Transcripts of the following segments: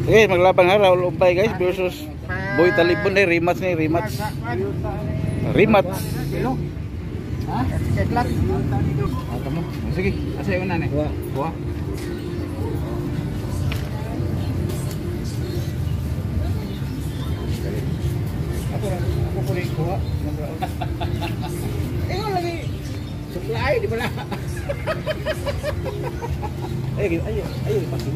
Okay, maglaban nga Raul Ubay guys versus Boy Talibon rematch ni rematch. Rematch. Ha? Ceklat. Kamu. Sige, asa yung una ni? Buah. Ako po rin kuha. Lagi supply di mana? Ayo pasti.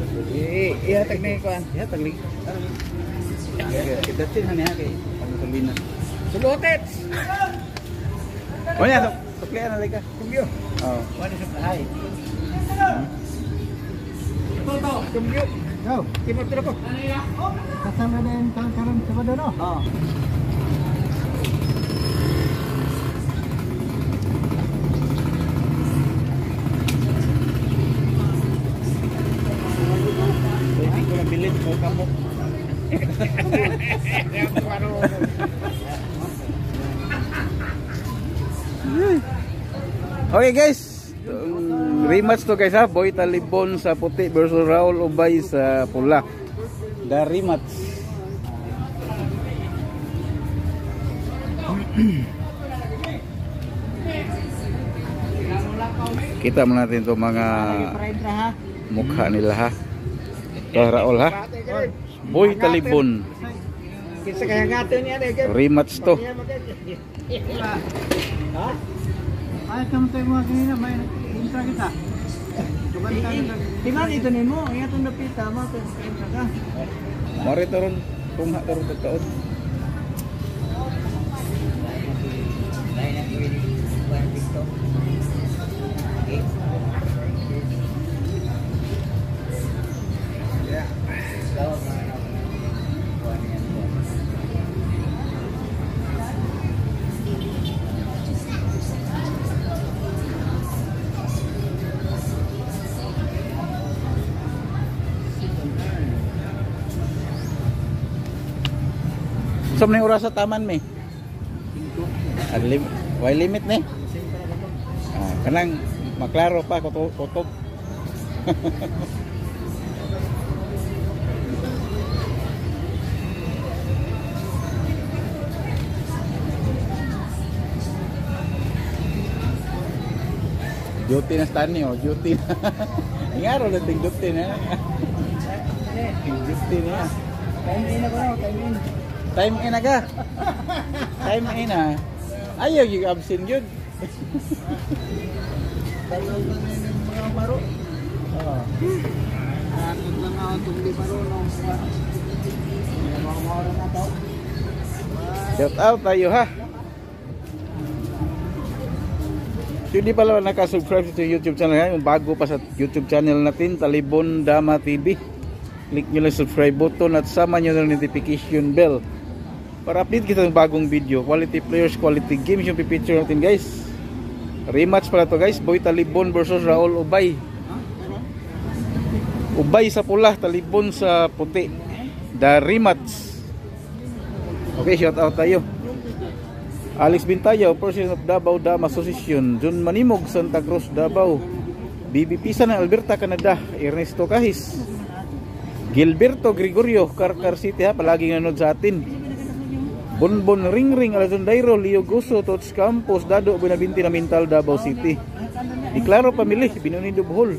Iya teknik kuan. Ya teknik. Kita tin hanya kay pangtulinan. Sulutet. Oh ya, supply na lagi ka. Kumbyo. Oh. Wani supply. Toto, kumbyo. Go. Timot ko. Kasama na yung karon sa Badano. Oh. Bilid mo kamu. Okay guys, rematch to guys ha. Boy Talibon sa puti versus Raul Ubay sa pula. The rematch. Kita mo natin to mga mukha nila ha. Raul ha. Boy Talibon. Kinsa kaya gato niya rematch to. Ha? Ay kamu tayo mga kanina may intra kita. Tingnan ito nimo, iya tong napita mo to intra ka. Mari turun tungha turun taon. Sa mga oras sa taman me. Why limit ne? Kanang maklaro pa kutob. Duty na stani oh, duty. Ingaro na ting duty na. Duty na. Time in ako, time in. Time in aga. Time in ah. Ayaw yung absent yun. Tayo na mga baro. Atod lang ako itong di baro nung mga oras na to. Shout out tayo ha. So, hindi pala nakasubscribe sa YouTube channel ha. Yung bago pa sa YouTube channel natin, Talibon Dama TV. Click nyo lang subscribe button at sama nyo ng notification bell para update kita ng bagong video. Quality players, quality games yung pipicture natin guys. Rematch pala to guys. Boy Talibon versus Raul Ubay. Ubay sa pula, Talibon sa puti. The rematch. Okay, shout out tayo. Alex Bintayaw, President of Davao Dam Association. John Manimog, Santa Cruz, Davao. BB Pisa ng Alberta, Canada. Ernesto Kahis. Gilberto Gregorio, Carcar City ha, palaging nanood sa atin. Bonbon Ringring, Alazondairo, Leo Guso, Tots Campos, Dado, Binabinti na Mintal, Davao City. Iklaro Pamili, Binunido Bohol.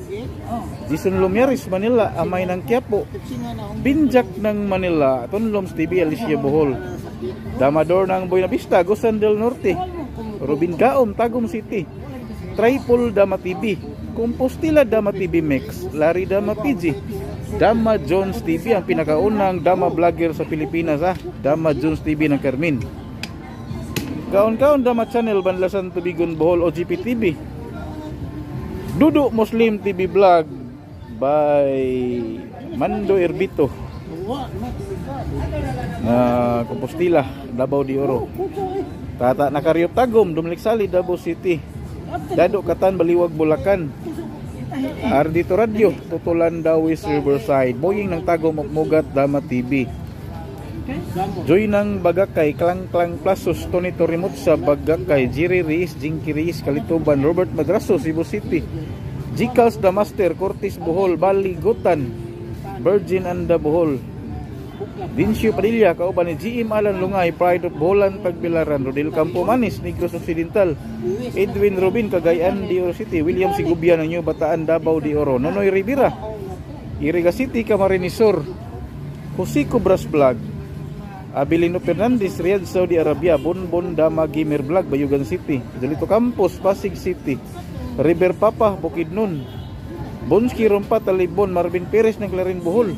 Jason Lumiaris, Manila, Amay ng Quiapo. Binjak ng Manila, Tonloms TV, Alicia Bohol. Damador ng Buena Vista, Gusan del Norte. Robin Gaom, Tagum City. Tripol Dama TV. Compostela Dama TV Mix. Larry Dama PG. Dama Jones TV, ang pinakaunang Dama vlogger sa Pilipinas ha. Dama Jones TV ng Carmen. Kaon-kaon Dama Channel, Banlasan Tubigon Bohol, OGP TV. Dudu Muslim TV Vlog by Mando Erbito. Compostela, Davao de Oro. Tata Nakariop Tagum, Dumlik Sali, Davao City. Dado Katan, Baliwag, Bulacan. Ardito Radio, Tutulan, Dawis, Riverside. Boying ng Tagum, Mugat, Dama TV. Joy ng Bagakay, Klang Klang Plasos, Tony Torimot sa Bagakay, Jerry Reis, Jinky Reis, Kalituban, Robert Madraso, Cebu City. Jicals The Master, Cortis Bohol, Bali, Gutan. Virgin Anda Bohol. Dincio Padilla kauban ni GM Alan Lungay, Pride of Boholan Pagbilaran. Rodel Campo Manis, Negros Occidental. Edwin Robin, Cagayan de Oro City. William Sigubia ng New Bataan, Davao de Oro. Nonoy Rivera, Iriga City, Camarines Sur. Josico Bras Vlog. Abilino Fernandez, Riyadh, Saudi Arabia. Bonbon Dama Gamer Vlog, Bayugan City. Jolito Campos, Pasig City. River Papa, Bukidnon. Bonski Rompa, Talibon. Marvin Perez ng Clarin Bohol.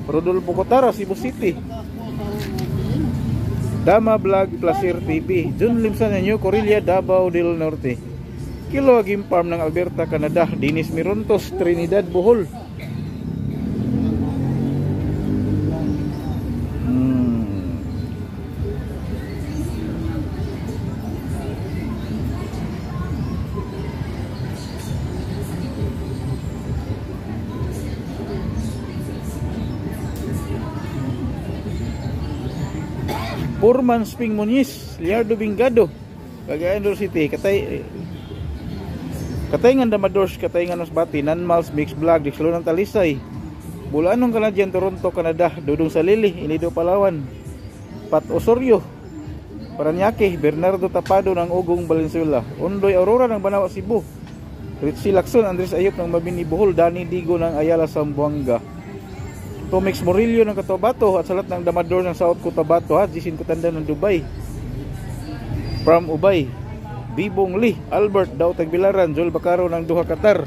Rodolfo Cotara, Cebu City. Dama Vlog, Placer TV. Jun Limsan ng New Corelia, Davao del Norte. Kilo Agim Farm ng Alberta, Canada. Dinis Mirontos, Trinidad Bohol. Purman Sping Muniz, Liardo Bingado, Cagayan de Oro City. Katay nga Damadors, katay nga Nosbati, Nanmals Mix Vlog, Dixlon ng Talisay. Bulanong Canadian, Toronto, Canada. Dudong Salili, Inido Palawan. Pat Osorio, Paranaque. Bernardo Tapado ng Ugong Valenzuela. Ondoy Aurora ng Banawa, Cebu. Ritzy Lacson, Andres Ayop ng Mabini Bohol. Danny Digo ng Ayala, Zamboanga. Tomix Morillo ng Cotabato at salat ng Damador ng South Cotabato, ha, Jisin Kutanda ng Dubai. From Ubay, Bibong Lee, Albert Daw Tagbilaran, Joel Bacaro ng Duha, Qatar.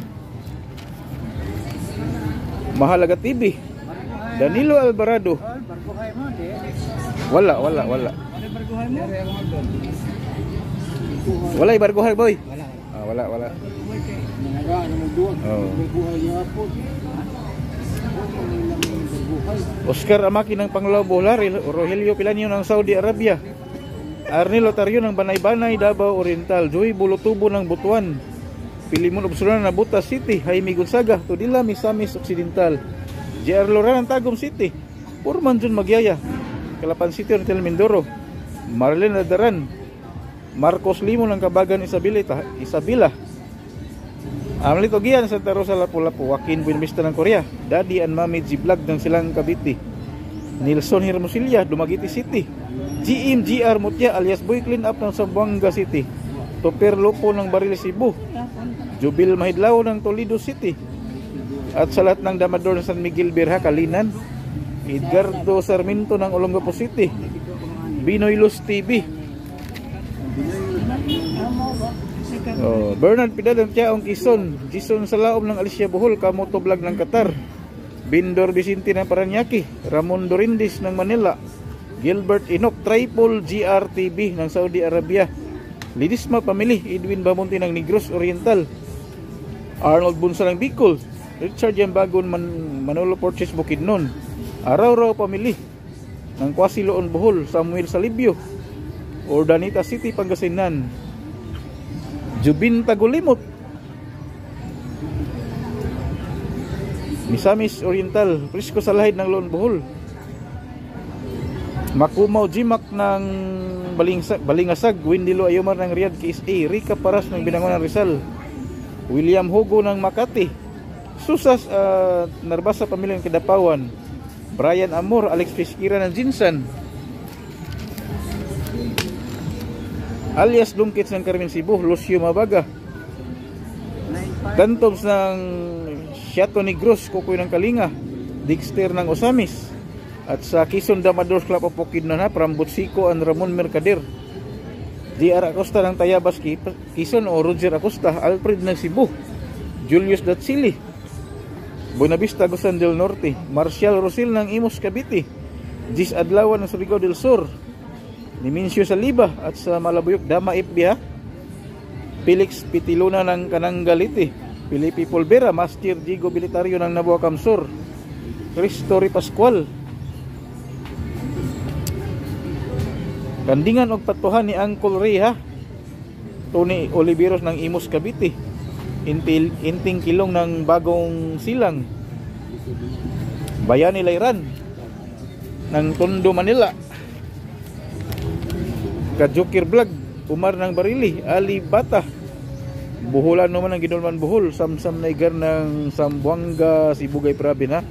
Mahalaga TV, Danilo Alvarado. Wala. Wala ibarguhay boy. Wala. Oh. Oscar Amaki ng Panglao Bohol, Rogelio Pilanio ng Saudi Arabia. Arnel Otario ng Banay-Banay, Davao Oriental. Joy Bulutubo ng Butuan. Pilimon Obsulan ng Butas City. Jaime Gonzaga, Tudila, Misamis Occidental. JR Lora ng Tagum City. Purman Jun Magyaya, Calapan City, Hotel Mindoro. Marlene Adaran. Marcos Limo ng Kabagan, Isabela. Amlito Gian, Santa Rosa, Lapu-Lapu. Joaquin Buenvista ng Korea. Daddy and Mami G Vlog ng Silang Cavite. Nilson Hermosilya, Dumaguete City. GM GR Mutya alias Boy Clean Up ng Zamboanga City. Topper Lopo ng Baril, Cebu. Jubil Mahidlao ng Toledo City. At sa lahat ng Damador ng San Miguel Birha, Kalinan. Edgardo Sarmiento ng Olongapo City. Binoy Luz TV. Bernard Pidal ng Tiaong Quezon. Jason Salaom ng Alicia Bohol, Kamoto Vlog ng Qatar. Bindor Vicente ng Paranaque. Ramon Dorindis ng Manila. Gilbert Enoch Triple GRTV ng Saudi Arabia. Lidisma Pamili, Edwin Bamonti ng Negros Oriental. Arnold Bunsa ng Bicol. Richard Yambagon Manolo Porches Bukidnon. Araw-raw Pamili ng Kwasiloon Bohol. Samuel Salibio, Ordanita City, Pangasinan. Jubin Tagulimot, Misamis Oriental. Prisco Salahid ng Loon Bohol. Makumaw Jimak ng Balingasag. Windilo Ayomar ng Riyadh KSA. Rica Paras ng Binangonan Rizal. William Hugo ng Makati. Susas Narbasa Pamilyang Kidapawan. Brian Amor, Alex Fiskira ng Jinsan. Alias Dungkits ng Carmen Cebu. Lucio Mabaga. Tantoms ng Siato Negros, Kukoy ng Kalinga. Dexter ng Osamis. At sa Quezon Damadors Club of Bukidnon, ha, from Butsiko and Ramon Mercader. JR Acosta ng Tayabas Quezon o Roger Acosta. Alfred ng Cebu. Julius Datsili, Buenavista, Agusan del Norte. Marcial Rosil ng Imus Cavite. Gis Adlawan ng Surigao del Sur. Nimincio Saliba at sa Malabuyok Dama Ipbia. Felix Pitiluna ng Kananggalite. Felipe Polvera, Master Diego Bilitario ng Nabuacam Sur. Cristori Pascual. Kandingan og patuhan ni Uncle Ray, ha. Tony Oliveros ng Imus Cavite. Inting Kilong ng Bagong Silang. Bayani Layran ng Tondo, Manila. Kajukir Vlog, Umar ng Barili. Ali Bata, Buholan naman ng Ginulman Bohol. Samsam Naigar ng Zamboanga, Sibugay Prabin, ha.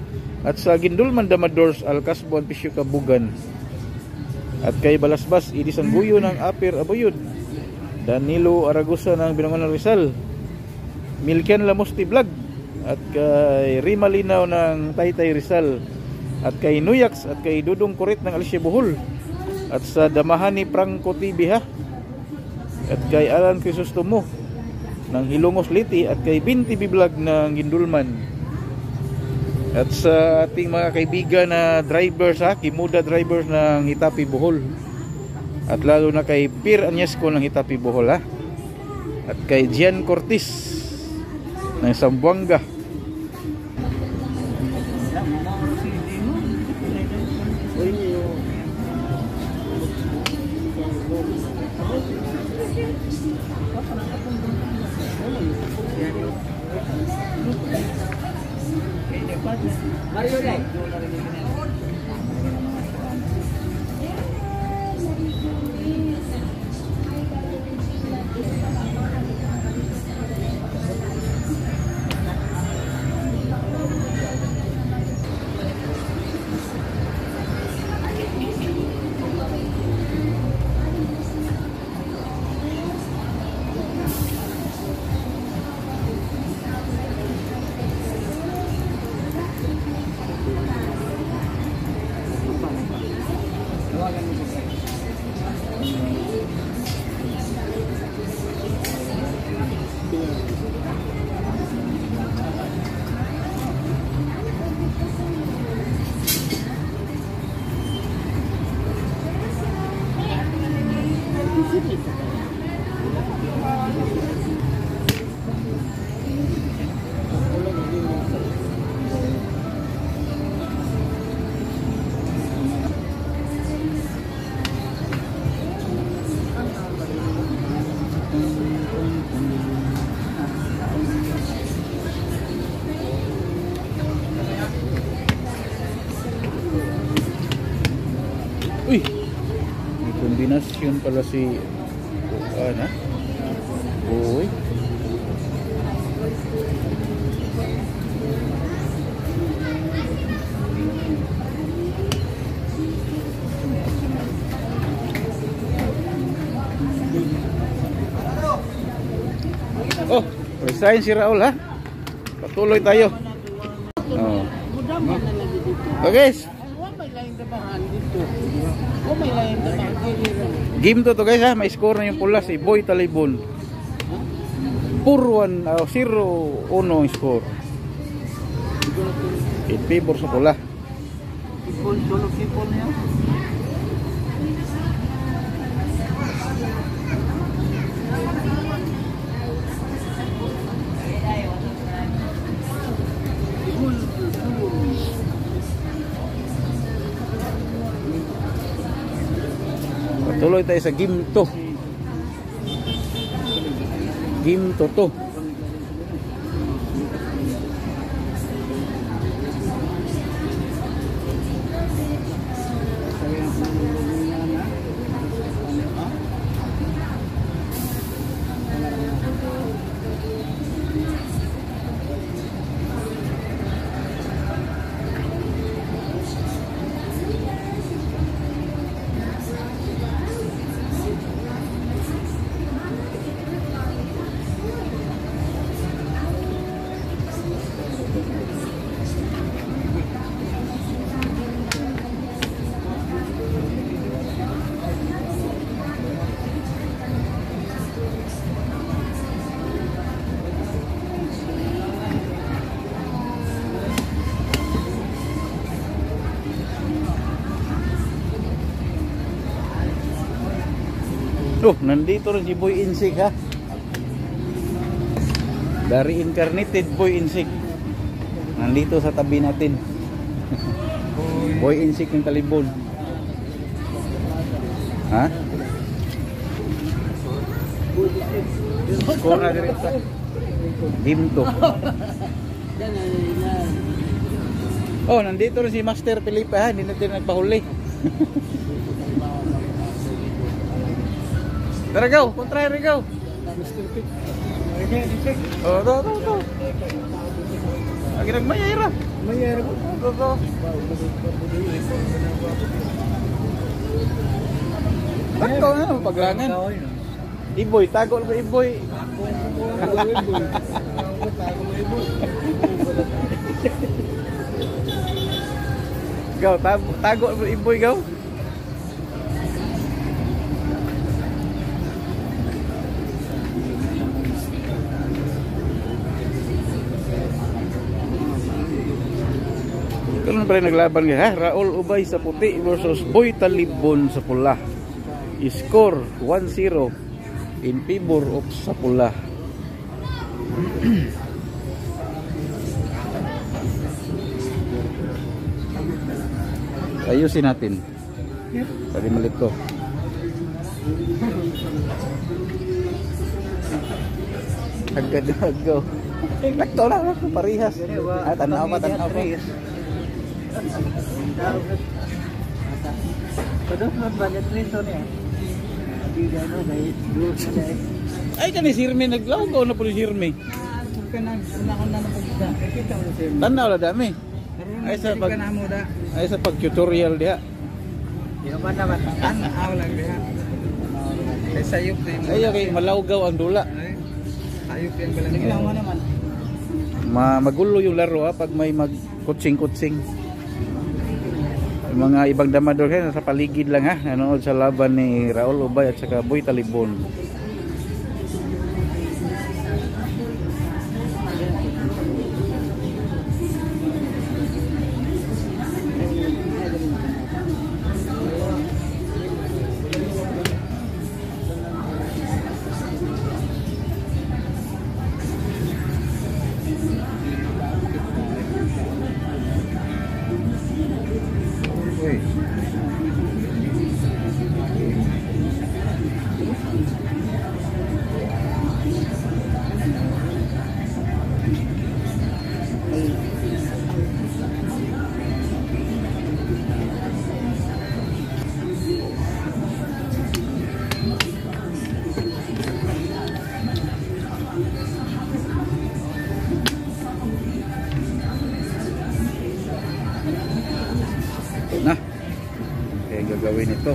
At sa Gindulman Damadors Alcasbuan Pisyo Kabugan. At kay Balasbas Idisan Buyo ng Apir Abuyod. Danilo Aragosa ng Binangonan Rizal. Milkian Lamusti Vlog. At kay Rima Linaw ng Taytay Rizal. At kay Nuyax at kay Dudong Kurit ng Alicia Bohol. At sa Damahani Prangko TV ha. At kay Alan Crisostomo ng Hilongos Liti. At kay Binti Vlog ng Gindulman. At sa ating mga kaibigan na drivers ha, Kimuda drivers ng Hitapi Bohol. At lalo na kay Pir Anyesco ng Hitapi Bohol ha. At kay Gian Cortis ng Sambuanga. Mario deh. Uy, may kombinasyon pala si ano? Uy. Oh, resign si Raul ha. Patuloy tayo. Oh. Okay. Game to guys ha, may score na yung pula si Boy Talibon. 4-1 0-1 ang score. In favor sa pula. Solo people niya. Tuloy tayo sa game to. Game to. Oh, nandito rin si Boy Insig ha. Dari incarnated Boy Insig. Nandito sa tabi natin. Boy Insig ng Talibon. Ha? Score na direkta. Game to. Oh, nandito rin si Master Felipe ha. Hindi natin nagpahuli. Tara go, kontra go. Mr. Pick. Oh, to. Lagi nagmayay ra. Mayroon ko. Takto na paglangan. Iboy, tago ba iboy? Gaw, tago ba iboy gaw? Karon pa rin naglaban nga, Raul Ubay sa puti versus Boy Talibon sa pula. Score 1-0 in favor of sa pula. Ayusin natin. Pwede malit ko. Agad-agaw. Takto na, parihas. Tanaw pa. Ay, kani sirmi naglawgaw na po ni sirmi. Tanaw la dami. Ay sa pag tutorial dia. Tanaw lang diha. Ay sayop din. Ay kay malawgaw ang dula. Sayop yan pala. Tingnan mo naman. Magulo yung laro pag may mag-kutsing-kutsing. Yung mga ibang damador nasa paligid lang nanonood sa laban ni Raul Ubay at saka Boy Talibon. Na. Kaya gagawin ito.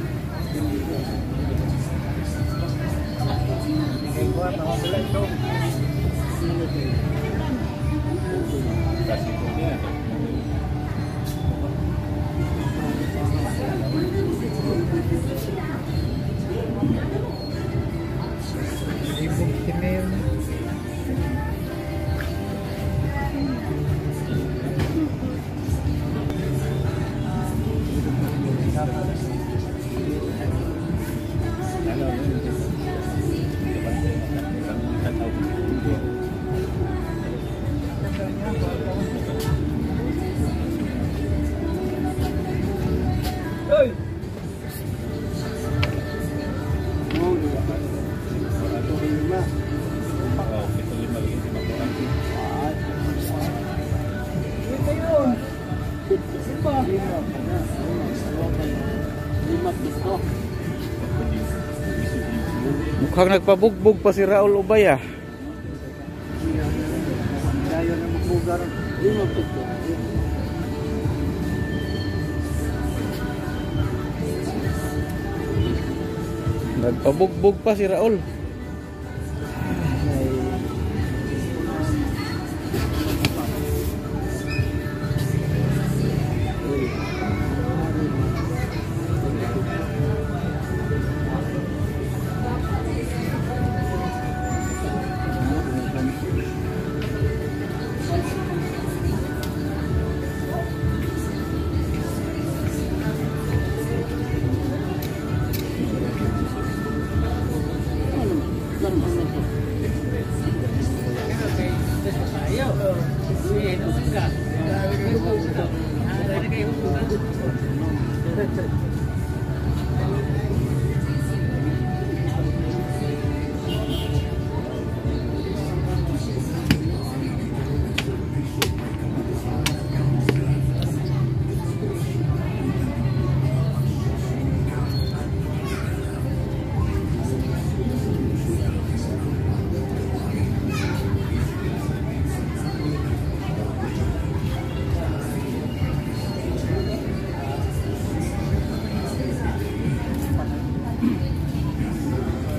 Mukhang nagpabugbog pa si Raul Ubay Nagpabugbog pa si Raul.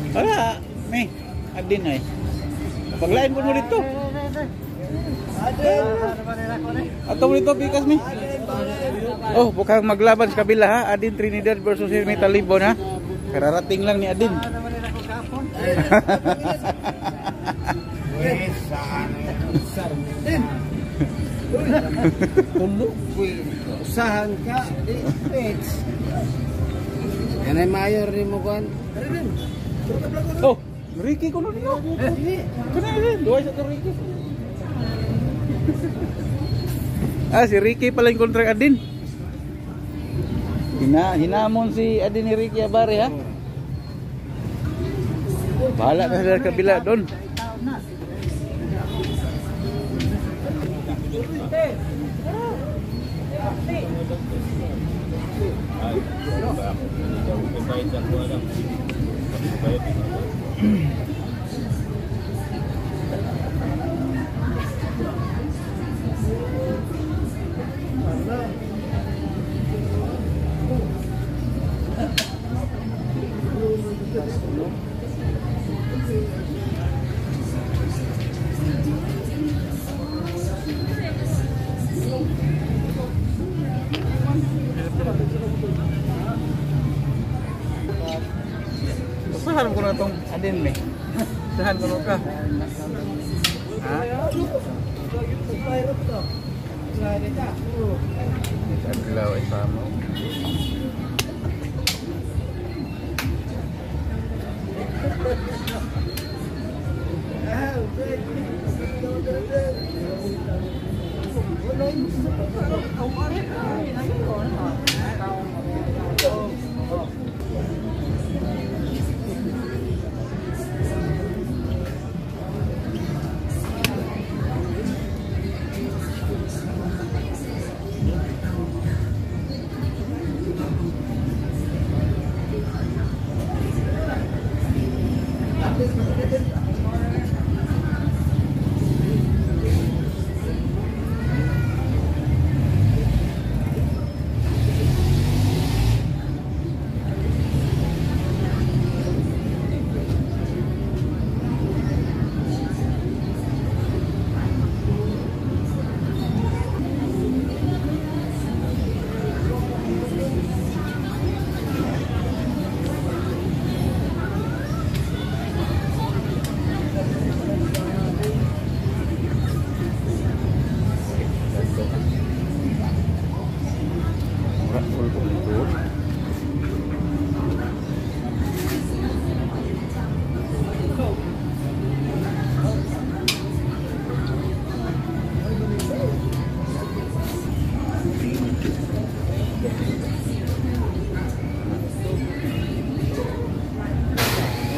Ala, may adin ay. Paglain po mo dito. Ato mo dito pikas mi. Oh, bukang maglaban sa kabila ha. Adin Trinidad versus Hermie Talibon ha. Kararating lang ni Adin. Tulog usahan ka di fix. Yan ay mayor rin mo kan. Oh, Ricky ko niyo. Kana duwa sa Ricky. Si Ricky pala yung kontra Adin. Hinamon si Adin ni Ricky Abare ha. Bahala ka sa kabila doon. Sahan ko na itong Adin me. Sahan ko na ka. Ha? Saglaw ay samo.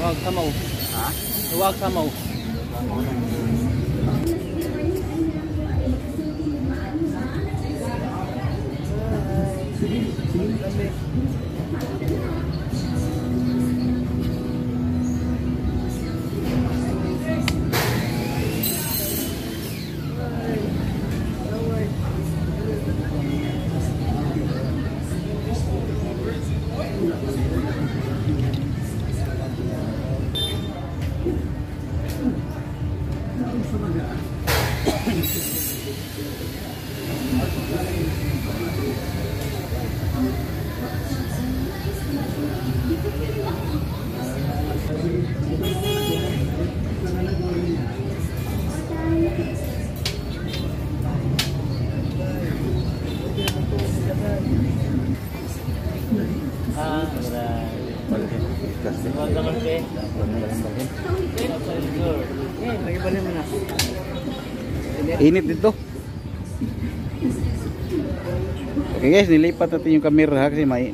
Huwag samaw. Ha? Huwag samaw. Init dito. Okay guys, nilipat natin yung camera kasi may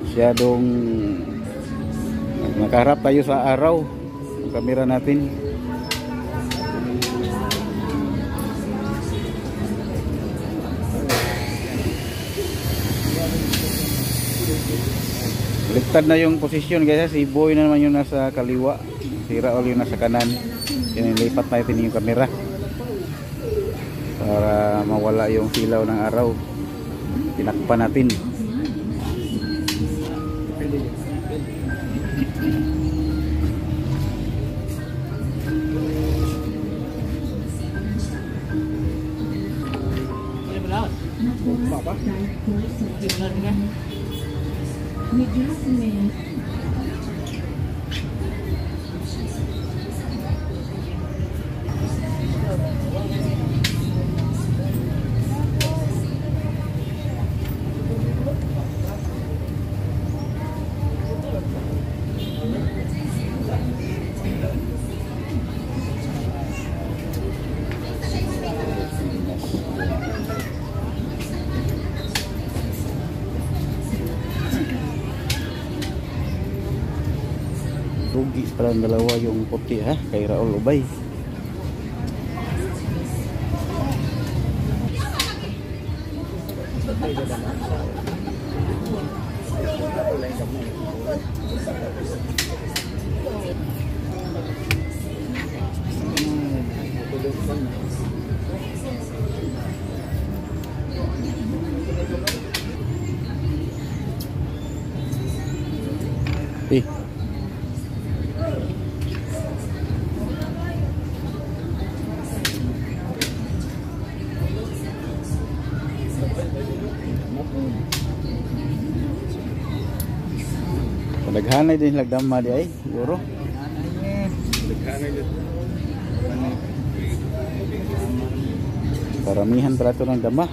masyadong nakaharap tayo sa araw yung camera natin. Baliktad na yung posisyon guys, si Boy na naman yung nasa kaliwa, si Raul yung nasa kanan. Yan, nilipat natin yung camera para mawala yung silaw ng araw. Tinakpan natin. Rugi parang dalawa yung puti ha kay Raul Ubay. Daghanay din lagdama di ay siguro. Paramihan pala ito ng dama.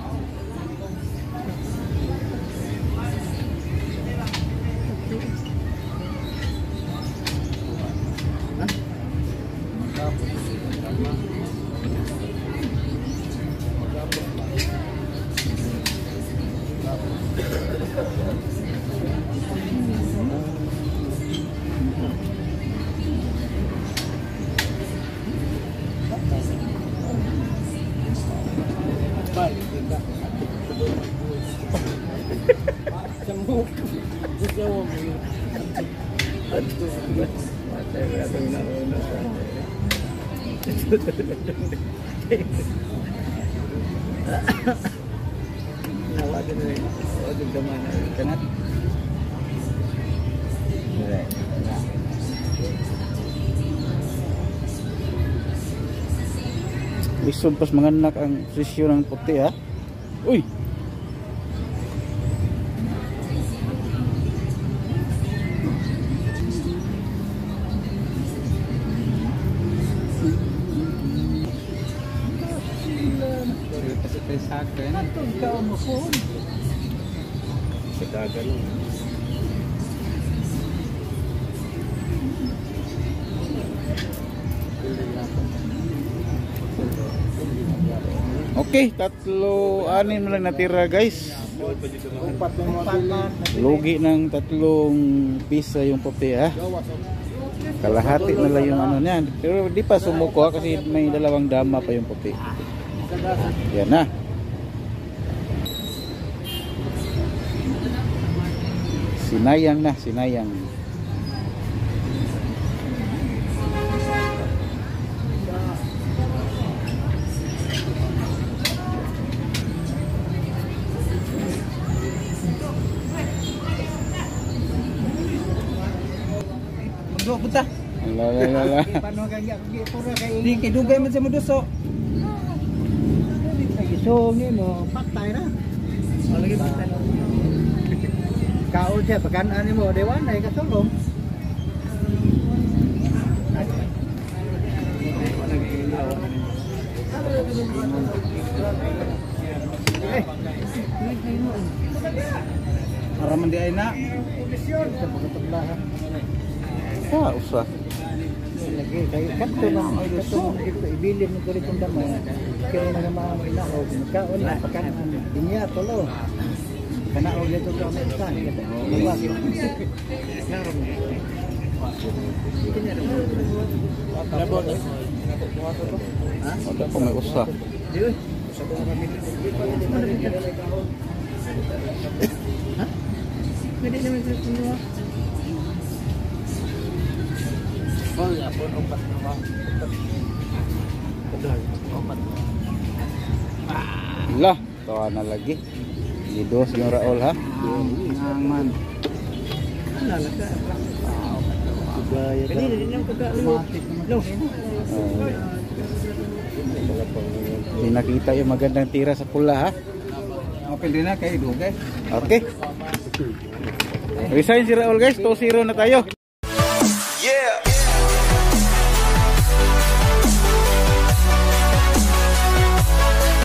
Lisod pas manganak ang presyo ng puti ha. Uy. Okay, tatlo, anim lang natira guys. Lugi ng 3 pisa yung puti ha. Kalahati na lang yung ano niyan. Pero di pa sumuko ha, kasi may 2 dama pa yung puti. Yan na. Sinayang na, sinayang. Puta. Lala. Paano kaya pura kay di kay dugay man sa muduso. So ni mo patay na. Lagi patay. Kaon siya pagkanaan ni mo dewan ay kasulong. Para man di ay na. Komisyon sa pagtublahan. Ah, usah. Lagi kay kadto lang ay gusto dito ibilin mo diri kung damo. Kaya na naman ilaw kaon na pagkanaan. Dinya tolo. Kana og dito ka mo sa kita. Luwas. Klaro mo. Labot. Ha? Ada pa may usah. Diyo. Sa mga pamilya. Ha? Pwede naman sa tuwa. Oh, ya pun obat rumah. Betul, obat. Lah, tawa na lagi. Gidos yung Raul ha. Aman. Ano lang ka? Gaya ka. Hindi nang pagkalo. No. Hindi nakita yung magandang tira sa pula ha. Okay din na kay Dugay. Okay. Resign si Raul guys, 2-0 na tayo. Yeah.